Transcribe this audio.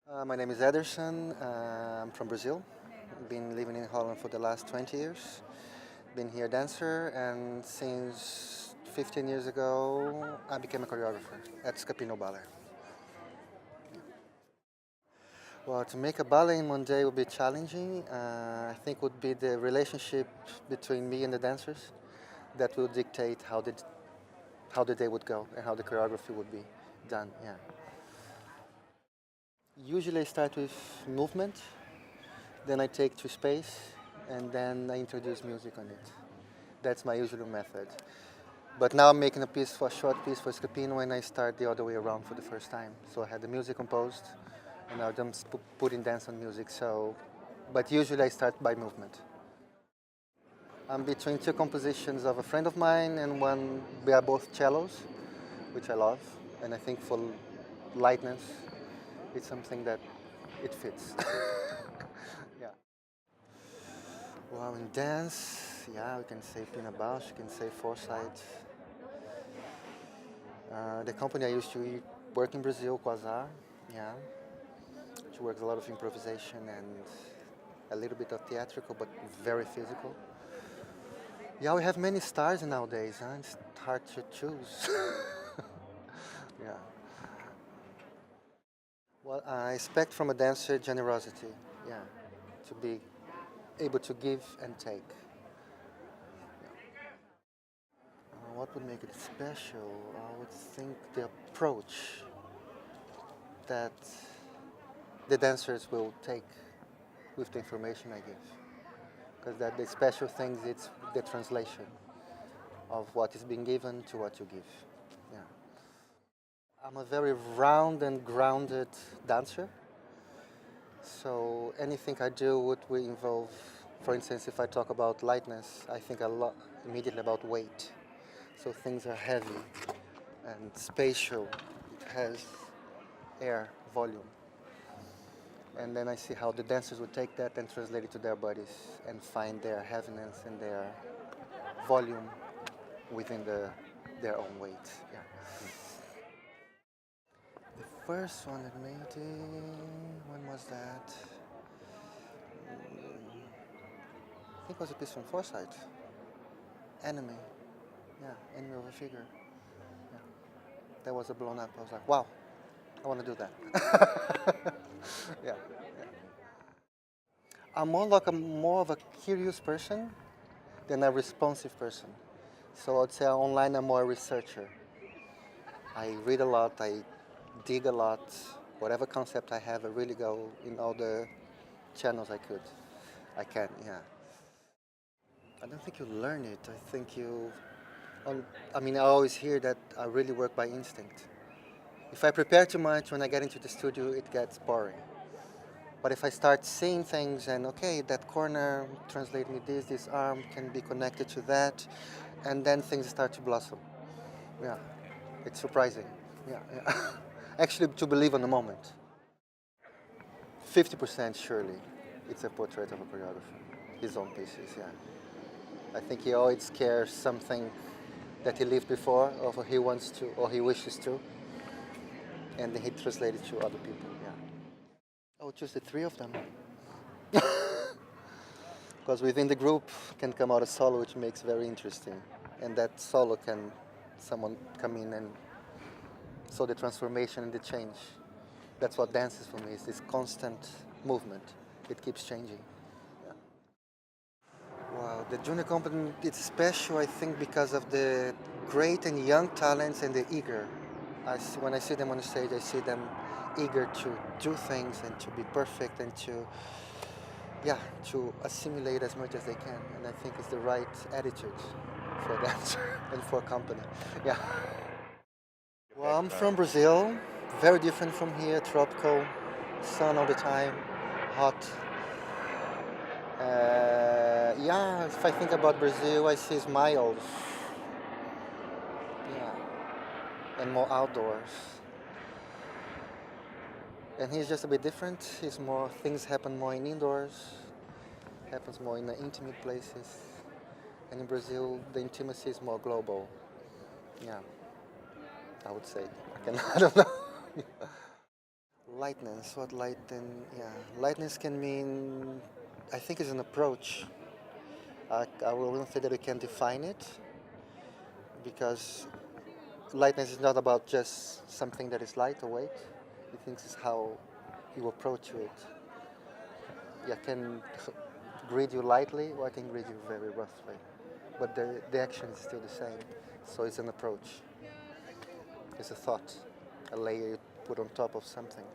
My name is Ederson. I'm from Brazil. Been living in Holland for the last 20 years. Been here dancer, and since 15 years ago, I became a choreographer at Scapino Ballet. Well, to make a ballet in one day would be challenging. I think would be the relationship between me and the dancers that will dictate how the day would go and how the choreography would be done. Yeah. Usually I start with movement, then I take to space, and then I introduce music on it. That's my usual method. But now I'm making a short piece for Scapino, and I start the other way around for the first time. So I had the music composed, and now I'm putting dance on music. But usually I start by movement. I'm between two compositions of a friend of mine and one. We are both cellos, which I love, and I think for lightness, it's something that it fits. Yeah. Well, in dance, yeah, we can say Pina Bausch, we can say Foresight. The company I used to work in Brazil, Quasar, yeah. She works a lot of improvisation and a little bit of theatrical, but very physical. Yeah, we have many stars nowadays, huh? It's hard to choose. Yeah. Well, I expect from a dancer generosity, yeah, to be able to give and take. What would make it special? I would think the approach that the dancers will take with the information I give. Because that the special things, it's the translation of what is being given to what you give. Yeah. I'm a very round and grounded dancer. So anything I do would involve, for instance, if I talk about lightness, I think a lot immediately about weight. So things are heavy and spatial. It has air, volume. And then I see how the dancers would take that and translate it to their bodies and find their heaviness and their volume within their own weight. Yeah. The first one that made it, when was that? I think it was a piece from Foresight. Enemy. Yeah, Enemy of a Figure. Yeah. That was a blown up. I was like, wow, I want to do that. Yeah. I'm more of a curious person than a responsive person. So I'd say online I'm more a researcher. I read a lot, I dig a lot. Whatever concept I have, I really go in all the channels I can, yeah. I don't think you learn it. I think I mean, I always hear that I really work by instinct. If I prepare too much, when I get into the studio, it gets boring. But if I start seeing things and okay, that corner translate me this arm can be connected to that, and then things start to blossom. Yeah, it's surprising. Yeah, yeah. Actually, to believe on the moment. 50% surely, it's a portrait of a choreographer. His own pieces, yeah. I think he always cares something that he lived before, or he wants to, or he wishes to, and then he translates it to other people. Yeah. I would choose the three of them. Because within the group can come out a solo which makes very interesting, and that solo can someone come in and so the transformation and the change. That's what dance is for me. It's this constant movement. It keeps changing. Yeah. Wow, the junior company it's special, I think, because of the great and young talents and the eager. When I see them on the stage, I see them eager to do things and to be perfect and yeah, to assimilate as much as they can. And I think it's the right attitude for a dancer and for a company. Yeah. Well, I'm from Brazil, very different from here, tropical, sun all the time, hot. Yeah, if I think about Brazil, I see smiles, yeah, and more outdoors. And he's just a bit different. He's more things happen more in indoors, happens more in the intimate places. And in Brazil, the intimacy is more global. Yeah, I would say. I don't know. Lightness. What lightning? Yeah, lightness can mean. I think it's an approach. I wouldn't say that we can define it because lightness is not about just something that is light or weight. I think it's how you approach it. Yeah, I can greet you lightly or I can greet you very roughly, but the action is still the same. So it's an approach. It's a thought, a layer you put on top of something.